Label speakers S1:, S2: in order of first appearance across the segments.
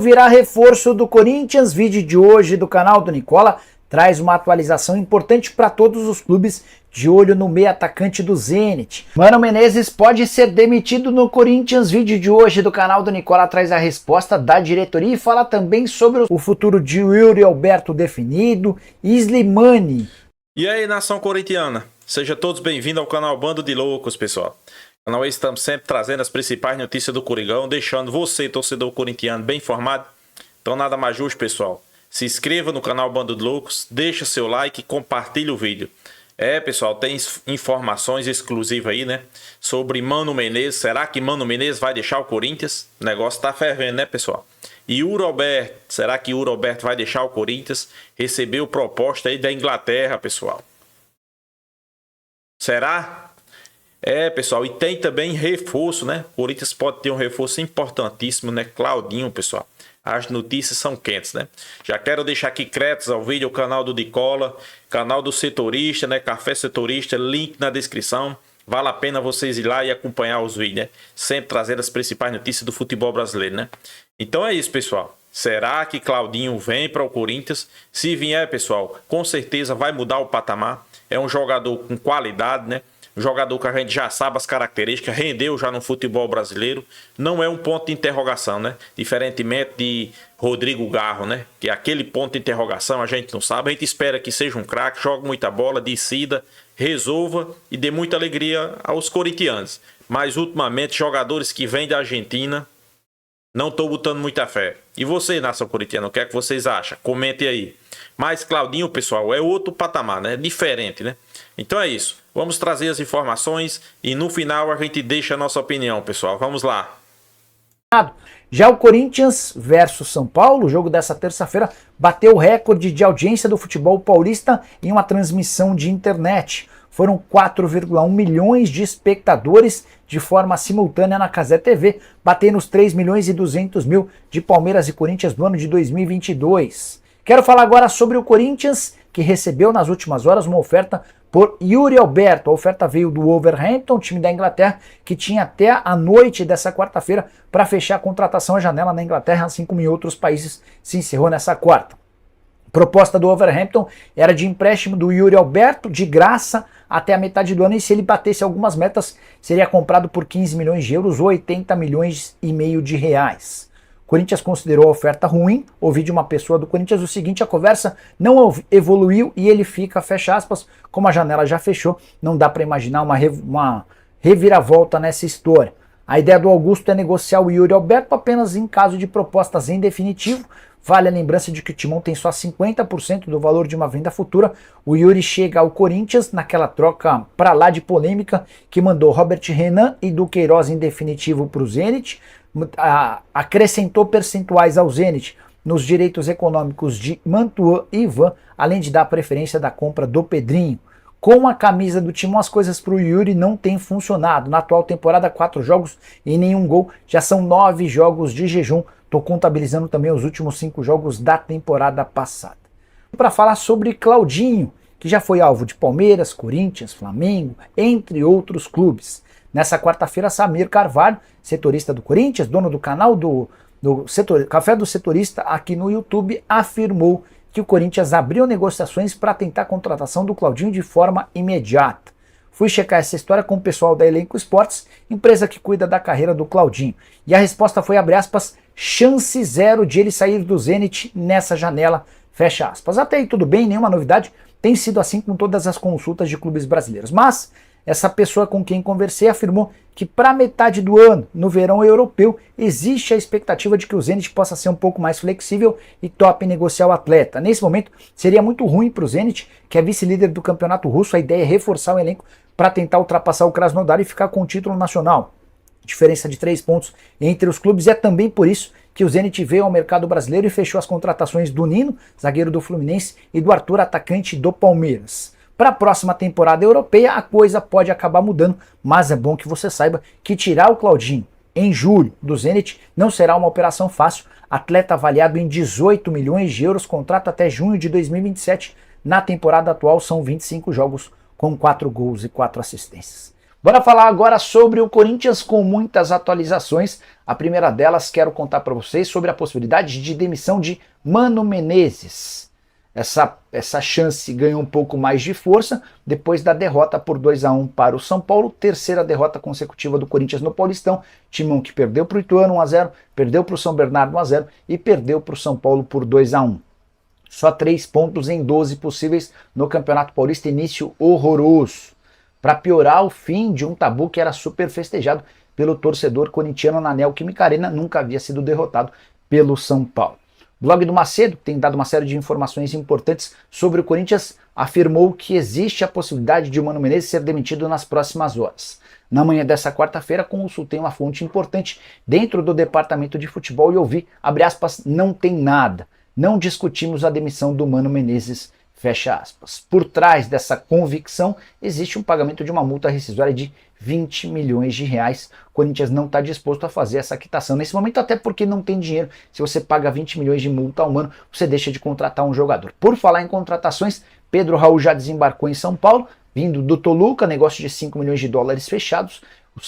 S1: Virá reforço do Corinthians, vídeo de hoje do canal do Nicola traz uma atualização importante para todos os clubes de olho no meio atacante do Zenit. Mano Menezes pode ser demitido no Corinthians, vídeo de hoje do canal do Nicola traz a resposta da diretoria e fala também sobre o futuro de Yuri Alberto definido e Slimani.
S2: E aí, nação corintiana, seja todos bem-vindos ao canal Bando de Loucos, pessoal. Nós estamos sempre trazendo as principais notícias do Coringão, deixando você, torcedor corintiano, bem informado. Então nada mais justo, pessoal. Se inscreva no canal Bando de Loucos, deixa seu like e compartilhe o vídeo. Pessoal, tem informações exclusivas aí, né? Sobre Mano Menezes. Será que Mano Menezes vai deixar o Corinthians? O negócio tá fervendo, né, pessoal? E Yuri Alberto, será que Yuri Alberto vai deixar o Corinthians? Recebeu proposta aí da Inglaterra, pessoal. Será? Pessoal, e tem também reforço, né? O Corinthians pode ter um reforço importantíssimo, né? Claudinho, pessoal. As notícias são quentes, né? Já quero deixar aqui créditos ao vídeo, o canal do Nicola, canal do Setorista, né? Café Setorista, link na descrição. Vale a pena vocês ir lá e acompanhar os vídeos, né? Sempre trazendo as principais notícias do futebol brasileiro, né? Então é isso, pessoal. Será que Claudinho vem para o Corinthians? Se vier, pessoal, com certeza vai mudar o patamar. É um jogador com qualidade, né? Um jogador que a gente já sabe as características, rendeu já no futebol brasileiro. Não é um ponto de interrogação, né? Diferentemente de Rodrigo Garro, né? Que é aquele ponto de interrogação, a gente não sabe. A gente espera que seja um craque, jogue muita bola, decida, resolva e dê muita alegria aos corintianos. Mas ultimamente, jogadores que vêm da Argentina, não estou botando muita fé. E você, nação corintiana, o que é que vocês acham? Comentem aí. Mas Claudinho, pessoal, é outro patamar, né? Diferente, né? Então é isso. Vamos trazer as informações e no final a gente deixa a nossa opinião, pessoal. Vamos lá.
S1: Já o Corinthians versus São Paulo, o jogo dessa terça-feira, bateu o recorde de audiência do futebol paulista em uma transmissão de internet. Foram 4,1 milhões de espectadores de forma simultânea na Cazé TV, batendo os 3 milhões e 200 mil de Palmeiras e Corinthians no ano de 2022. Quero falar agora sobre o Corinthians, que recebeu nas últimas horas uma oferta por Yuri Alberto. A oferta veio do Wolverhampton, time da Inglaterra, que tinha até a noite dessa quarta-feira para fechar a contratação. A janela na Inglaterra, assim como em outros países, se encerrou nessa quarta. A proposta do Wolverhampton era de empréstimo do Yuri Alberto, de graça, até a metade do ano, e se ele batesse algumas metas, seria comprado por 15 milhões de euros ou 80 milhões e meio de reais. O Corinthians considerou a oferta ruim. Ouvi de uma pessoa do Corinthians o seguinte: a conversa não evoluiu e ele fica, fecha aspas, como a janela já fechou, não dá para imaginar uma reviravolta nessa história. A ideia do Augusto é negociar o Yuri Alberto apenas em caso de propostas em definitivo. Vale a lembrança de que o Timão tem só 50% do valor de uma venda futura. O Yuri chega ao Corinthians naquela troca pra lá de polêmica que mandou Robert Renan e Duqueiroz em definitivo para o Zenit. Acrescentou percentuais ao Zenit nos direitos econômicos de Mantuan e Ivan, além de dar preferência da compra do Pedrinho. Com a camisa do Timão, as coisas para o Yuri não têm funcionado. Na atual temporada, 4 jogos e nenhum gol. Já são 9 jogos de jejum. Estou contabilizando também os últimos 5 jogos da temporada passada. Para falar sobre Claudinho, que já foi alvo de Palmeiras, Corinthians, Flamengo, entre outros clubes. Nessa quarta-feira, Samir Carvalho, setorista do Corinthians, dono do canal do Café do Setorista aqui no YouTube, afirmou que o Corinthians abriu negociações para tentar a contratação do Claudinho de forma imediata. Fui checar essa história com o pessoal da Elenco Esportes, empresa que cuida da carreira do Claudinho. E a resposta foi, abre aspas, chance zero de ele sair do Zenit nessa janela, fecha aspas. Até aí tudo bem, nenhuma novidade, tem sido assim com todas as consultas de clubes brasileiros. Mas essa pessoa com quem conversei afirmou que para metade do ano, no verão europeu, existe a expectativa de que o Zenit possa ser um pouco mais flexível e tope negociar o atleta. Nesse momento, seria muito ruim para o Zenit, que é vice-líder do campeonato russo. A ideia é reforçar o elenco para tentar ultrapassar o Krasnodar e ficar com o título nacional. Diferença de 3 pontos entre os clubes, e é também por isso que o Zenit veio ao mercado brasileiro e fechou as contratações do Nino, zagueiro do Fluminense, e do Arthur, atacante do Palmeiras. Para a próxima temporada europeia, a coisa pode acabar mudando, mas é bom que você saiba que tirar o Claudinho em julho do Zenit não será uma operação fácil. Atleta avaliado em 18 milhões de euros, contrato até junho de 2027. Na temporada atual são 25 jogos com 4 gols e 4 assistências. Bora falar agora sobre o Corinthians com muitas atualizações. A primeira delas, quero contar para vocês sobre a possibilidade de demissão de Mano Menezes. Essa chance ganhou um pouco mais de força depois da derrota por 2-1 para o São Paulo, terceira derrota consecutiva do Corinthians no Paulistão, timão que perdeu para o Ituano 1-0, perdeu para o São Bernardo 1-0 e perdeu para o São Paulo por 2-1. Só 3 pontos em 12 possíveis no Campeonato Paulista, início horroroso. Para piorar, o fim de um tabu que era super festejado pelo torcedor corintiano na Neoquímica Arena, nunca havia sido derrotado pelo São Paulo. O blog do Macedo, que tem dado uma série de informações importantes sobre o Corinthians, afirmou que existe a possibilidade de o Mano Menezes ser demitido nas próximas horas. Na manhã dessa quarta-feira, consultei uma fonte importante dentro do departamento de futebol e ouvi, abre aspas, não tem nada, não discutimos a demissão do Mano Menezes, fecha aspas. Por trás dessa convicção, existe um pagamento de uma multa rescisória de 20 milhões de reais. O Corinthians não está disposto a fazer essa quitação nesse momento, até porque não tem dinheiro. Se você paga 20 milhões de multa ao ano, você deixa de contratar um jogador. Por falar em contratações, Pedro Raul já desembarcou em São Paulo, vindo do Toluca, negócio de 5 milhões de dólares fechados.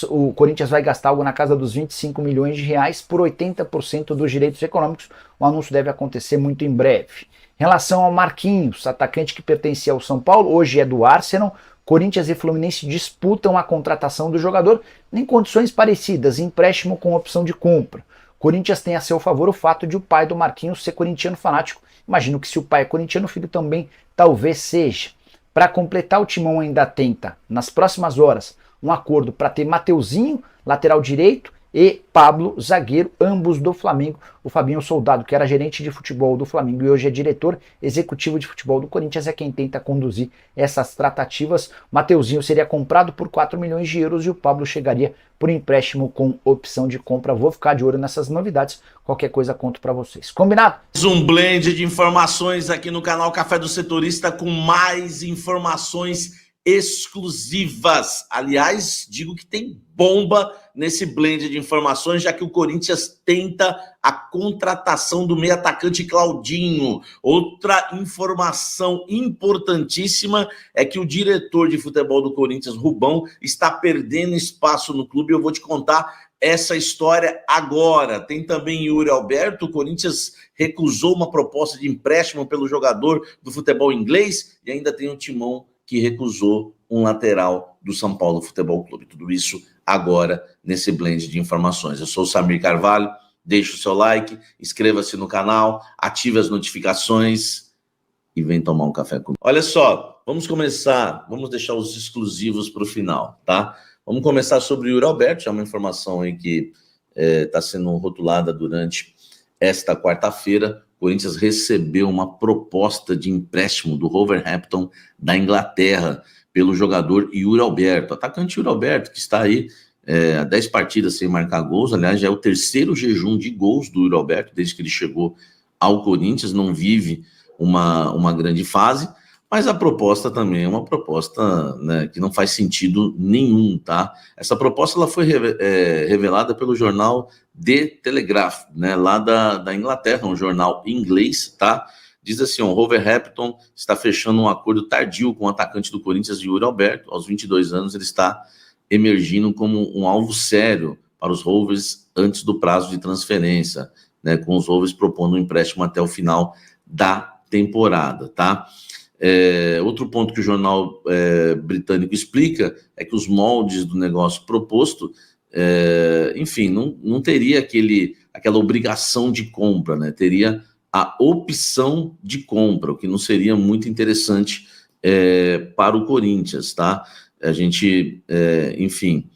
S1: O Corinthians vai gastar algo na casa dos 25 milhões de reais por 80% dos direitos econômicos. O anúncio deve acontecer muito em breve. Em relação ao Marquinhos, atacante que pertencia ao São Paulo, hoje é do Arsenal, Corinthians e Fluminense disputam a contratação do jogador em condições parecidas, empréstimo com opção de compra. Corinthians tem a seu favor o fato de o pai do Marquinhos ser corintiano fanático. Imagino que se o pai é corintiano, o filho também talvez seja. Para completar, o Timão ainda tenta, nas próximas horas, um acordo para ter Mateuzinho, lateral direito, e Pablo, zagueiro, ambos do Flamengo. O Fabinho Soldado, que era gerente de futebol do Flamengo e hoje é diretor executivo de futebol do Corinthians, é quem tenta conduzir essas tratativas. Mateuzinho seria comprado por 4 milhões de euros e o Pablo chegaria por empréstimo com opção de compra. Vou ficar de olho nessas novidades. Qualquer coisa conto para vocês. Combinado?
S3: Um blend de informações aqui no canal Café do Setorista com mais informações exclusivas. Aliás, digo que tem bomba nesse blend de informações, já que o Corinthians tenta a contratação do meio atacante Claudinho. Outra informação importantíssima é que o diretor de futebol do Corinthians, Rubão, está perdendo espaço no clube. Eu vou te contar essa história agora. Tem também Yuri Alberto. O Corinthians recusou uma proposta de empréstimo pelo jogador do futebol inglês e ainda tem o Timão que recusou um lateral do São Paulo Futebol Clube. Tudo isso agora nesse blend de informações. Eu sou o Samir Carvalho, deixe o seu like, inscreva-se no canal, ative as notificações e vem tomar um café comigo. Olha só, vamos deixar os exclusivos para o final, tá? Vamos começar sobre o Yuri Alberto, já é uma informação aí que está sendo rotulada durante esta quarta-feira. O Corinthians recebeu uma proposta de empréstimo do Wolverhampton da Inglaterra pelo jogador Yuri Alberto. Atacante Yuri Alberto, que está aí há 10 partidas sem marcar gols. Aliás, já é o terceiro jejum de gols do Yuri Alberto desde que ele chegou ao Corinthians. Não vive uma grande fase, mas a proposta também é uma proposta, né, que não faz sentido nenhum, tá? Essa proposta ela foi revelada pelo jornal The Telegraph, né, lá da Inglaterra, um jornal inglês, tá? Diz assim, o Wolverhampton está fechando um acordo tardio com o atacante do Corinthians, Yuri Alberto. Aos 22 anos, ele está emergindo como um alvo sério para os Rovers antes do prazo de transferência, né, com os Rovers propondo um empréstimo até o final da temporada, tá? Outro ponto que o jornal britânico explica é que os moldes do negócio proposto, enfim, não teria aquela obrigação de compra, né? Teria a opção de compra, o que não seria muito interessante para o Corinthians, tá? A gente, enfim,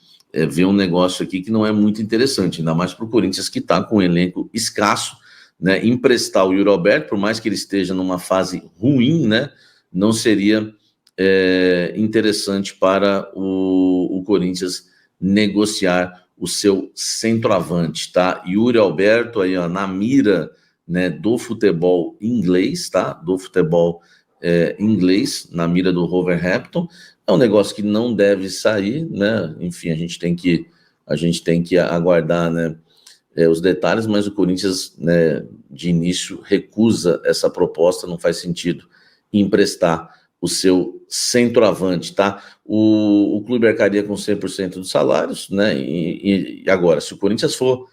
S3: vê um negócio aqui que não é muito interessante, ainda mais para o Corinthians que está com um elenco escasso, né? Emprestar o Yuri Alberto, por mais que ele esteja numa fase ruim, né? Não seria interessante para o Corinthians negociar o seu centroavante, tá? Yuri Alberto aí, ó, na mira, né, do futebol inglês, tá? Do futebol inglês, na mira do Wolverhampton. É um negócio que não deve sair, né? Enfim, a gente tem que aguardar, né, os detalhes, mas o Corinthians, né, de início recusa essa proposta, não faz sentido emprestar o seu centroavante, tá? O clube arcaria com 100% dos salários, né? E agora, se o Corinthians for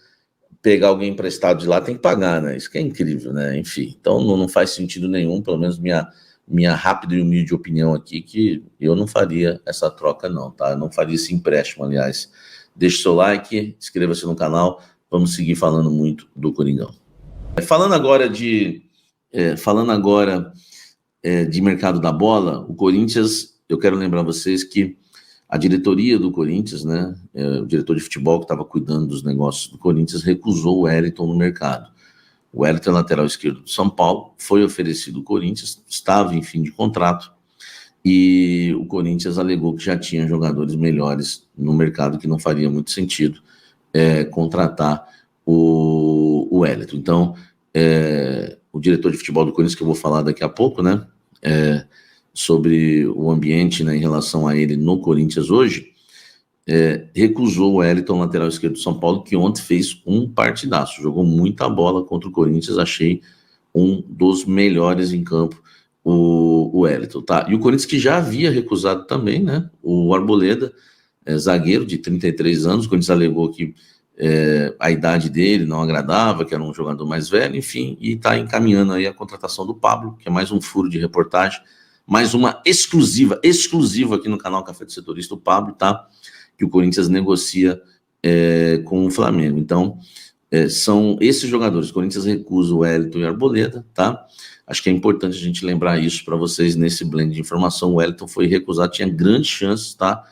S3: pegar alguém emprestado de lá, tem que pagar, né? Isso que é incrível, né? Enfim, então não faz sentido nenhum, pelo menos minha rápida e humilde opinião aqui, que eu não faria essa troca não, tá? Eu não faria esse empréstimo, aliás. Deixe seu like, inscreva-se no canal, vamos seguir falando muito do Coringão. Falando agora de mercado da bola, o Corinthians, eu quero lembrar vocês que a diretoria do Corinthians, né, o diretor de futebol que estava cuidando dos negócios do Corinthians, recusou o Wellington no mercado. O Wellington é lateral esquerdo do São Paulo, foi oferecido ao Corinthians, estava em fim de contrato, e o Corinthians alegou que já tinha jogadores melhores no mercado, que não faria muito sentido contratar o Wellington. Então, o diretor de futebol do Corinthians, que eu vou falar daqui a pouco, né, sobre o ambiente, né, em relação a ele no Corinthians hoje, recusou o Wellington, lateral esquerdo do São Paulo, que ontem fez um partidaço, jogou muita bola contra o Corinthians, achei um dos melhores em campo, o Wellington, tá? E o Corinthians que já havia recusado também, né, o Arboleda, zagueiro de 33 anos, o Corinthians alegou que a idade dele não agradava, que era um jogador mais velho, enfim, e está encaminhando aí a contratação do Pablo, que é mais um furo de reportagem, mais uma exclusiva aqui no canal Café do Setorista, o Pablo, tá? Que o Corinthians negocia com o Flamengo. Então, são esses jogadores. O Corinthians recusa o Wellington e o Arboleda, tá? Acho que é importante a gente lembrar isso para vocês nesse blend de informação. O Wellington foi recusado, tinha grandes chances, tá?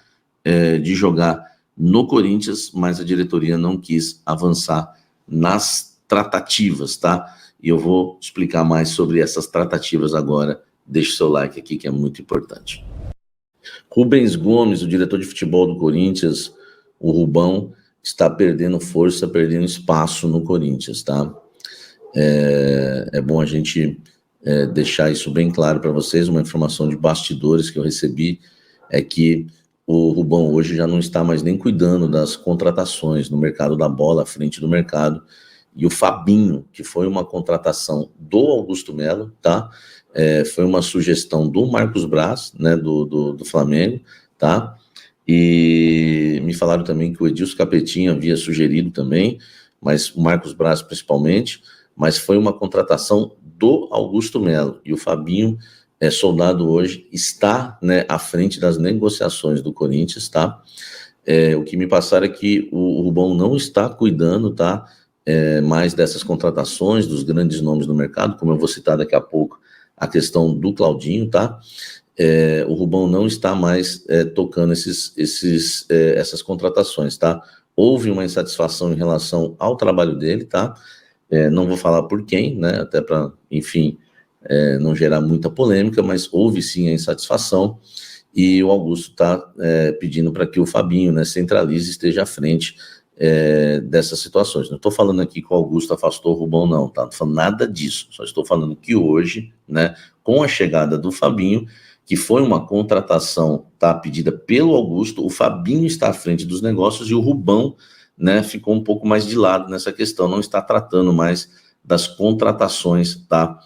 S3: De jogar no Corinthians, mas a diretoria não quis avançar nas tratativas, tá? E eu vou explicar mais sobre essas tratativas agora. Deixe seu like aqui, que é muito importante. Rubens Gomes, o diretor de futebol do Corinthians, o Rubão, está perdendo força, perdendo espaço no Corinthians, tá? É bom a gente deixar isso bem claro para vocês. Uma informação de bastidores que eu recebi é que o Rubão hoje já não está mais nem cuidando das contratações no mercado da bola, à frente do mercado, e o Fabinho, que foi uma contratação do Augusto Melo, tá? Foi uma sugestão do Marcos Braz, né, do Flamengo, tá? E me falaram também que o Edilson Capetinha havia sugerido também, mas o Marcos Braz principalmente, mas foi uma contratação do Augusto Melo, e o Fabinho, soldado hoje, está, né, à frente das negociações do Corinthians, tá? O que me passaram é que o Rubão não está cuidando, tá? Mais dessas contratações, dos grandes nomes do mercado, como eu vou citar daqui a pouco, a questão do Claudinho, tá? O Rubão não está mais tocando essas contratações, tá? Houve uma insatisfação em relação ao trabalho dele, tá? Não vou falar por quem, né? Até para, enfim, não gerar muita polêmica, mas houve sim a insatisfação, e o Augusto está pedindo para que o Fabinho, né, centralize, esteja à frente dessas situações. Não estou falando aqui que o Augusto afastou o Rubão, não, tá? Não estou falando nada disso, só estou falando que hoje, né, com a chegada do Fabinho, que foi uma contratação, tá, pedida pelo Augusto, o Fabinho está à frente dos negócios e o Rubão, né, ficou um pouco mais de lado nessa questão, não está tratando mais das contratações, tá,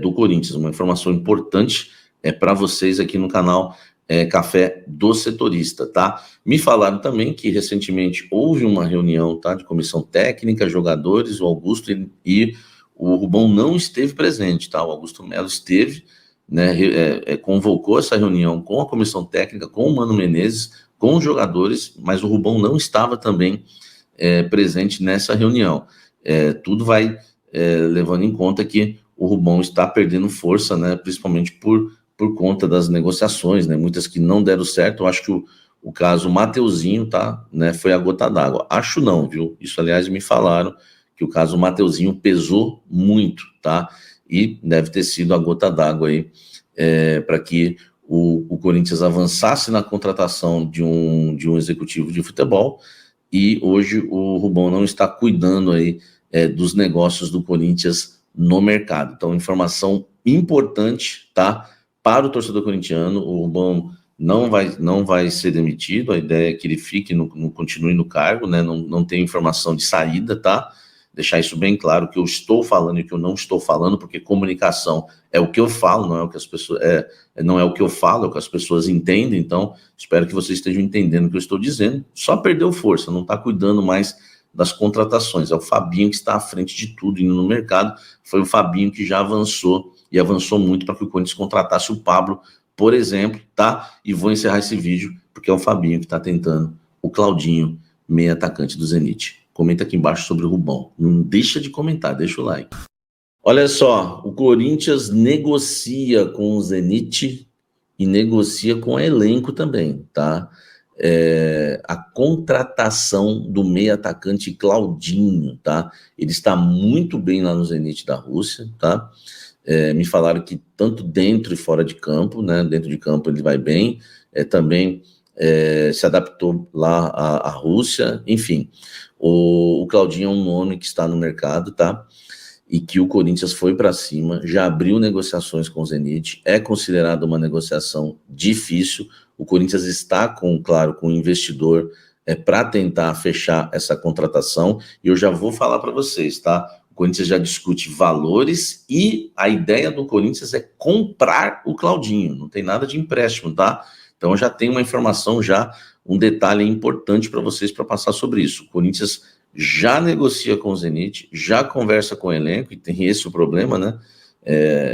S3: do Corinthians. Uma informação importante para vocês aqui no canal Café do Setorista, tá? Me falaram também que recentemente houve uma reunião, tá, de comissão técnica, jogadores, o Augusto e o Rubão não esteve presente, tá? O Augusto Melo esteve, né, convocou essa reunião com a comissão técnica, com o Mano Menezes, com os jogadores, mas o Rubão não estava também presente nessa reunião. Tudo vai levando em conta que o Rubão está perdendo força, né, principalmente por conta das negociações, né, muitas que não deram certo. Eu acho que o caso Mateuzinho, tá, né, foi a gota d'água. Acho não, viu? Isso, aliás, me falaram que o caso Mateuzinho pesou muito, tá? E deve ter sido a gota d'água aí para que o Corinthians avançasse na contratação de um executivo de futebol, e hoje o Rubão não está cuidando aí dos negócios do Corinthians no mercado. Então, informação importante, tá? Para o torcedor corintiano, o Rubão não vai ser demitido, a ideia é que ele fique, continue no cargo, né? Não tem informação de saída, tá? deixar isso bem claro, o que eu estou falando e o que eu não estou falando, porque comunicação é o que eu falo, não é o que as pessoas não é o que eu falo, é o que as pessoas entendem. Então, espero que vocês estejam entendendo o que eu estou dizendo. Só perdeu força, não está cuidando mais das contratações. É o Fabinho que está à frente de tudo indo no mercado. Foi o Fabinho que já avançou e avançou muito para que o Corinthians contratasse o Pablo, por exemplo, tá? E vou encerrar esse vídeo porque é o Fabinho que está tentando o Claudinho, meio atacante do Zenit. Comenta aqui embaixo sobre o Rubão. Não deixa de comentar, deixa o like. Olha só, o Corinthians negocia com o Zenit e negocia com o elenco também, tá? A contratação do meio atacante Claudinho, tá? Ele está muito bem lá no Zenit da Rússia, tá? Me falaram que tanto dentro e fora de campo, né? Dentro de campo ele vai bem, também se adaptou lá à Rússia, enfim. O Claudinho é um nome que está no mercado, tá? E que o Corinthians foi para cima, já abriu negociações com o Zenit, é considerado uma negociação difícil. O Corinthians está claro, com o investidor para tentar fechar essa contratação, e eu já vou falar para vocês, tá? O Corinthians já discute valores e a ideia do Corinthians é comprar o Claudinho, não tem nada de empréstimo, tá? Então já tem uma informação, já um detalhe importante para vocês para passar sobre isso. O Corinthians já negocia com o Zenit, já conversa com o elenco, e tem esse o problema, né?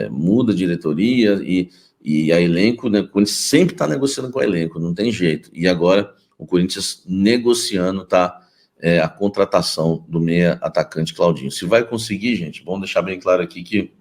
S3: Muda a diretoria e a elenco, né? O Corinthians sempre está negociando com o elenco, não tem jeito. E agora o Corinthians negociando, tá? A contratação do meia atacante Claudinho. Se vai conseguir, gente, vamos deixar bem claro aqui que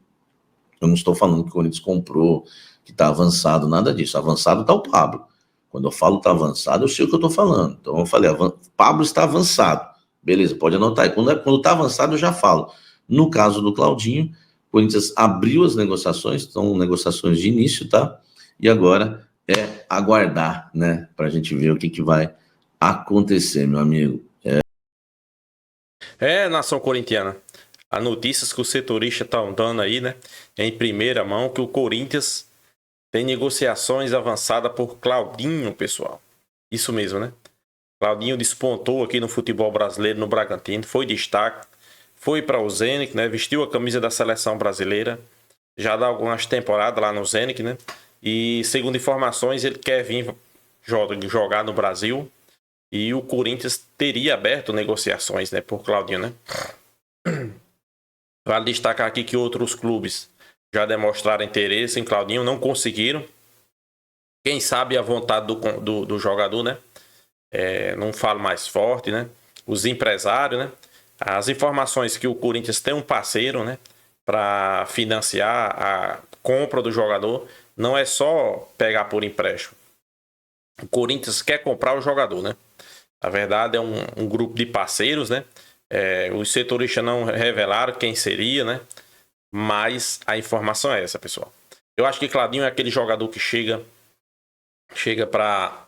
S3: eu não estou falando que o Corinthians comprou, que está avançado, nada disso. Avançado está o Pablo. Quando eu falo está avançado, eu sei o que eu estou falando. Então eu falei, Pablo está avançado. Beleza, pode anotar. E quando está avançado, eu já falo. No caso do Claudinho, o Corinthians abriu as negociações, são negociações de início, tá? E agora é aguardar, né? Para a gente ver o que vai acontecer, meu amigo.
S2: Nação corintiana. As notícias que os setoristas estão dando aí, né? Em primeira mão, que o Corinthians tem negociações avançadas por Claudinho, pessoal. Isso mesmo, né? Claudinho despontou aqui no futebol brasileiro, no Bragantino, foi destaque, foi para o Zenit, né? Vestiu a camisa da seleção brasileira, já dá algumas temporadas lá no Zenit, né? E segundo informações, ele quer vir jogar no Brasil, e o Corinthians teria aberto negociações, né, por Claudinho, né? Vale destacar aqui que outros clubes já demonstraram interesse em Claudinho, não conseguiram. Quem sabe a vontade do jogador, né? Não falo mais forte, né? Os empresários, né? As informações que o Corinthians tem um parceiro, né? Para financiar a compra do jogador, não é só pegar por empréstimo. O Corinthians quer comprar o jogador, né? Na verdade, é um grupo de parceiros, né? Os setoristas não revelaram quem seria, né? Mas a informação é essa, pessoal. Eu acho que Claudinho é aquele jogador que chega para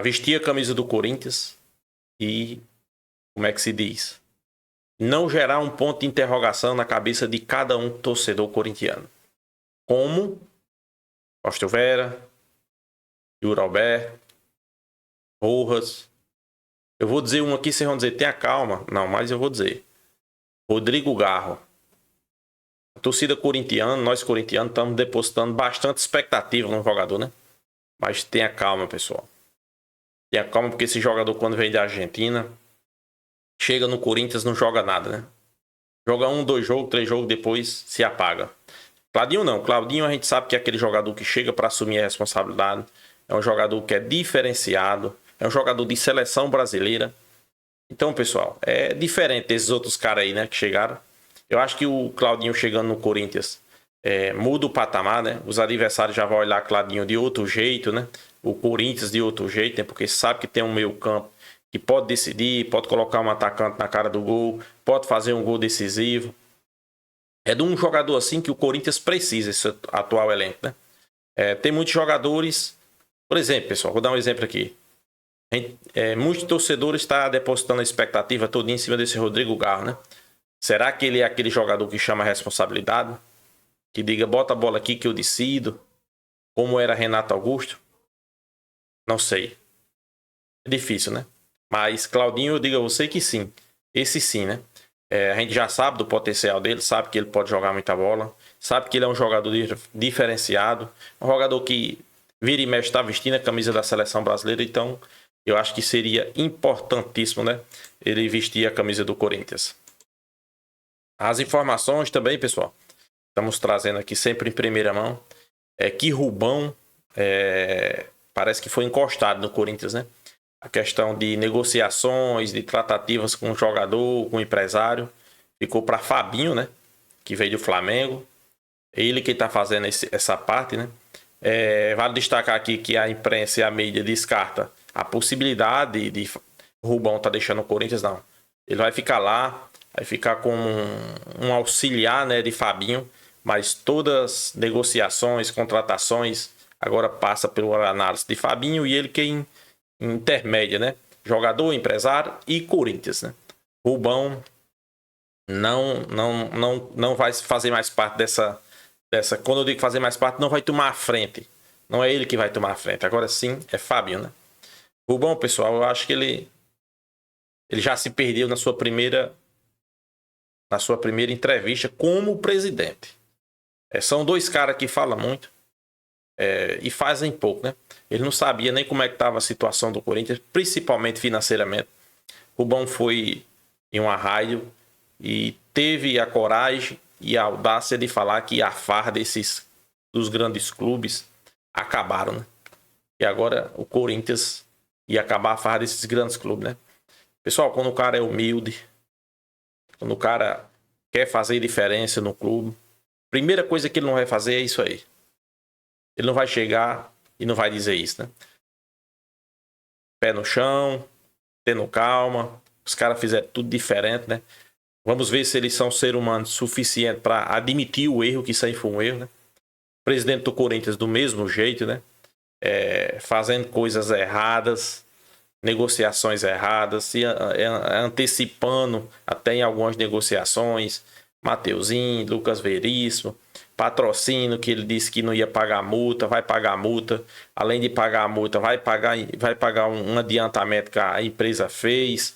S2: vestir a camisa do Corinthians e, como é que se diz? Não gerar um ponto de interrogação na cabeça de cada um torcedor corintiano. Como Austin Vera, Yuri Alberto, Rojas. Eu vou dizer um aqui, vocês vão dizer, tenha calma. Não, mas eu vou dizer. Rodrigo Garro. A torcida corintiana, nós corintianos, estamos depositando bastante expectativa no jogador, né? Mas tenha calma, pessoal. Tenha calma, porque esse jogador, quando vem da Argentina, chega no Corinthians, não joga nada, né? Joga 1, 2 jogos, 3 jogos, depois se apaga. Claudinho não. Claudinho a gente sabe que é aquele jogador que chega para assumir a responsabilidade. É um jogador que é diferenciado. É um jogador de seleção brasileira. Então, pessoal, é diferente desses outros caras aí, né, que chegaram. Eu acho que o Claudinho chegando no Corinthians muda o patamar, né? Os adversários já vão olhar Claudinho de outro jeito, né? O Corinthians de outro jeito, né? Porque sabe que tem um meio campo que pode decidir, pode colocar um atacante na cara do gol, pode fazer um gol decisivo. É de um jogador assim que o Corinthians precisa, esse atual elenco, né? Tem muitos jogadores, por exemplo, pessoal, vou dar um exemplo aqui. Muitos torcedores estão depositando a expectativa toda em cima desse Rodrigo Garro, né? Será que ele é aquele jogador que chama a responsabilidade? Que diga, bota a bola aqui que eu decido? Como era Renato Augusto? Não sei. É difícil, né? Mas Claudinho, eu digo a você que sim. Esse sim, né? A gente já sabe do potencial dele, sabe que ele pode jogar muita bola, sabe que ele é um jogador diferenciado, um jogador que vira e mexe está vestindo a camisa da seleção brasileira, então eu acho que seria importantíssimo, né, ele vestir a camisa do Corinthians. As informações também, pessoal, estamos trazendo aqui sempre em primeira mão, é que Rubão parece que foi encostado no Corinthians, né? A questão de negociações, de tratativas com o jogador, com o empresário, ficou para Fabinho, né? Que veio do Flamengo. Ele que está fazendo essa parte, né? Vale destacar aqui que a imprensa e a mídia descarta a possibilidade de Rubão tá deixando o Corinthians, não. Ele vai ficar lá, vai ficar com um auxiliar, né, de Fabinho, mas todas as negociações, contratações, agora passa pela análise de Fabinho e ele quem intermédia, né? Jogador, empresário e Corinthians, né? Rubão não vai fazer mais parte dessa. Quando eu digo fazer mais parte, não vai tomar a frente. Não é ele que vai tomar a frente. Agora sim é Fabinho, né? Rubão, pessoal, eu acho que ele já se perdeu na sua primeira entrevista como presidente. São dois caras que falam muito. E fazem pouco, né? Ele não sabia nem como é que estava a situação do Corinthians, principalmente financeiramente. Rubão foi em uma rádio e teve a coragem e a audácia de falar que a farra dos grandes clubes acabaram, né? E agora o Corinthians ia acabar a farra desses grandes clubes, né? Pessoal, quando o cara é humilde, quando o cara quer fazer diferença no clube, a primeira coisa que ele não vai fazer é isso aí. Ele não vai chegar e não vai dizer isso, né? Pé no chão, tendo calma. Os caras fizeram tudo diferente, né? Vamos ver se eles são ser humanos suficiente para admitir o erro, que isso aí foi um erro, né? O presidente do Corinthians do mesmo jeito, né? Fazendo coisas erradas, negociações erradas, se antecipando até em algumas negociações. Mateuzinho, Lucas Veríssimo, patrocínio, que ele disse que não ia pagar multa, vai pagar multa. Além de pagar a multa, vai pagar um adiantamento que a empresa fez.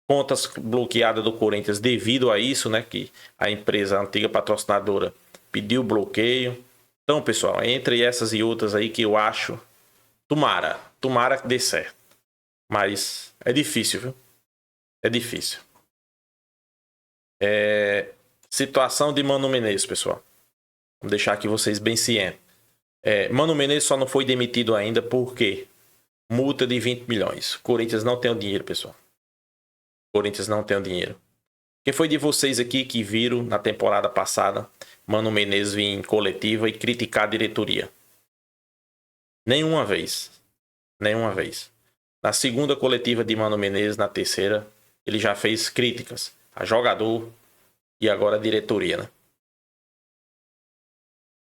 S2: Contas bloqueadas do Corinthians devido a isso, né? Que a empresa, a antiga patrocinadora, pediu bloqueio. Então, pessoal, entre essas e outras aí que eu acho, tomara que dê certo. Mas é difícil, viu? É difícil. Situação de Mano Menezes, pessoal. Vamos deixar aqui vocês bem cientes. Mano Menezes só não foi demitido ainda porque multa de 20 milhões. Corinthians não tem o dinheiro, pessoal. Corinthians não tem o dinheiro. Quem foi de vocês aqui que viram na temporada passada Mano Menezes vir em coletiva e criticar a diretoria? Nenhuma vez. Nenhuma vez. Na segunda coletiva de Mano Menezes, na terceira, ele já fez críticas a jogador e agora a diretoria, né?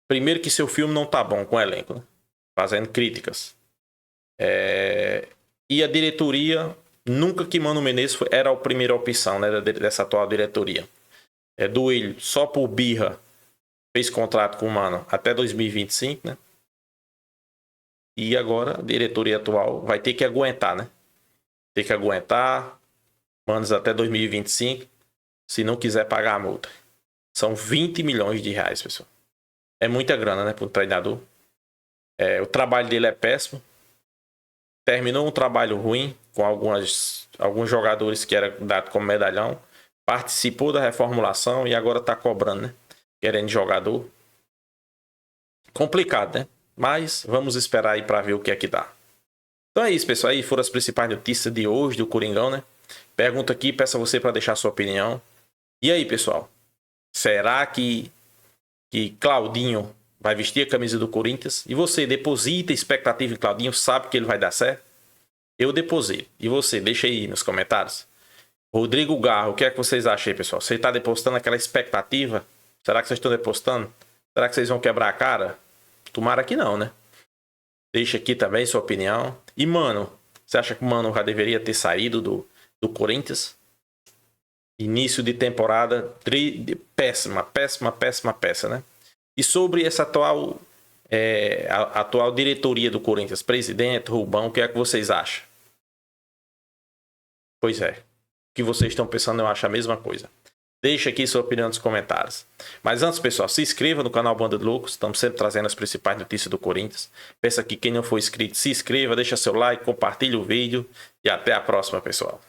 S2: Primeiro que seu filme não tá bom com o elenco, né? Fazendo críticas. E a diretoria, nunca que Mano Menezes era a primeira opção, né, dessa atual diretoria. Duílio, só por birra, fez contrato com o Mano até 2025, né? E agora a diretoria atual vai ter que aguentar, né? Ter que aguentar Manos até 2025, se não quiser pagar a multa. São 20 milhões de reais, pessoal. É muita grana, né, para um treinador. O trabalho dele é péssimo. Terminou um trabalho ruim com alguns jogadores que era dado como medalhão. Participou da reformulação e agora está cobrando, né? Querendo jogador. Complicado, né? Mas vamos esperar aí para ver o que é que dá. Então é isso, pessoal. Aí foram as principais notícias de hoje do Coringão, né? Pergunta aqui, peço a você para deixar sua opinião. E aí, pessoal? Será que Claudinho vai vestir a camisa do Corinthians? E você deposita expectativa em Claudinho? Sabe que ele vai dar certo? Eu deposito. E você? Deixa aí nos comentários. Rodrigo Garro, o que é que vocês acham aí, pessoal? Você está depositando aquela expectativa? Será que vocês estão depositando? Será que vocês vão quebrar a cara? Tomara que não, né? Deixa aqui também sua opinião. E, Mano, você acha que o Mano já deveria ter saído do Corinthians? Início de temporada péssima, né? E sobre essa atual diretoria do Corinthians, presidente, Rubão, o que é que vocês acham? Pois é. O que vocês estão pensando, eu acho a mesma coisa. Deixa aqui sua opinião nos comentários. Mas antes, pessoal, se inscreva no canal Banda de Loucos. Estamos sempre trazendo as principais notícias do Corinthians. Peço aqui, quem não for inscrito, se inscreva, deixa seu like, compartilhe o vídeo. E até a próxima, pessoal.